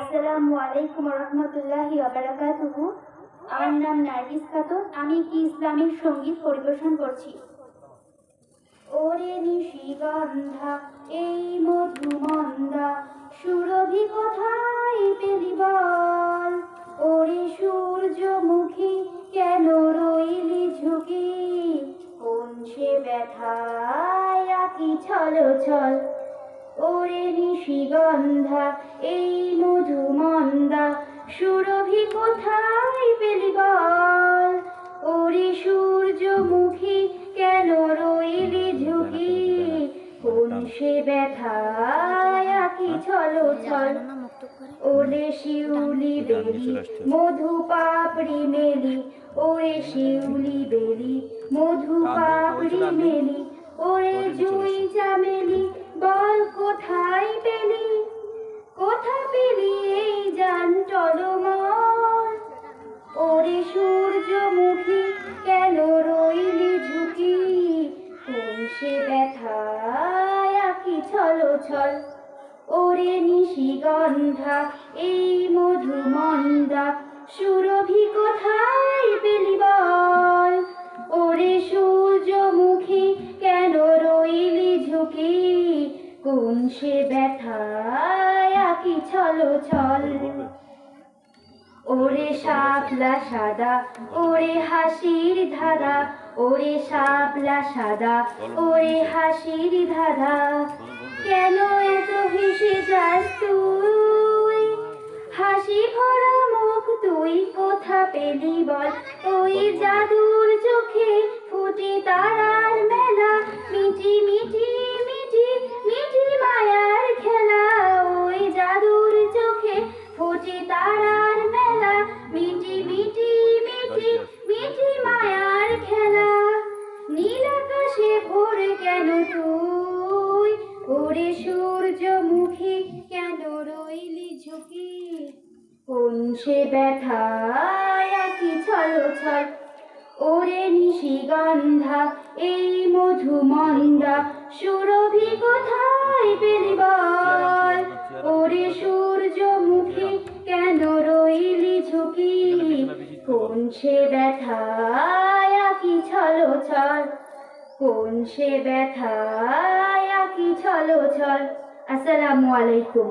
আসসালামু আলাইকুম রহমতুল্লাহি ওয়া বারাকাতুহু। আমার নাম নার্গিস খাতুন। আমি একটি ইসলামিক সঙ্গীত পরিবেশন করছি। ওরে নিশিগন্ধা এই মধুমন্দা সুরভি কোথায় পেলি বল? ওরে সূর্যমুখী কেন রইলি ঝুঁকি? কোন সে ব্যথায় আঁকি ছলো ছল? ওরে নিশিগন্ধা এই মধুমন্দা সুরভি কোথায় পেলি বল? ওরে সূর্যমুখী কেন রইলি ঝুঁকি? কোন সে ব্যথায় আঁকি ছলো ছল? ওরে শিউলি বেলি মধু পাপড়ি মেলি, ওরে শিউলি বেলি মধু পাপড়ি মেলি, ওরে জুই চামেলি বল কোথায় পেলি? কোথা পেলি এই জান টলমল? ওরে সূর্যমুখী কেন রইলি ঝুঁকি? কোন সে ব্যথায় আঁকি ছলো ছল? ওরে নিশিগন্ধা এই মধুমন্দা সুরভি কোথায় পেলি বল? ওরে সূর্যমুখী কেন রইলি ঝুঁকি? কোন সে ব্যথায় আঁকি ছলো ছল? ওরে শাপলা সাদা ওরে হাসির ধাঁধা, ওরে শাপলা সাদা ওরে হাসির ধাঁধা, কেন এত হেসে যাস তুই? হাসি ভরা মুখ তুই কোথা পেলি বল? ওই জাদুর চোখে ফুটে তারার মেলা, মিটি মিটি মিটি মিটি মায়ার খেলা। ওই জাদুর চোখে ফুটে তারার মেলা, মিটি মিটি মিটি মিটি মায়ার খেলা। নীল আকাশে ভোরে কেন তুই? ওরে সূর্যমুখী কেন রইলি ঝুঁকি? কোন সে ব্যথায় আঁকি ছলো ছল? ওরে নিশিগন্ধা এই মধুমন্দা সুরভি কোথায় পেলি বল? ওরে সূর্যমুখী কেন রইলি ঝুঁকি? কোন সে ব্যথায় আঁকি ছলো ছল? কোন সে ব্যথায় আঁকি ছলো ছল? আসসালামু আলাইকুম।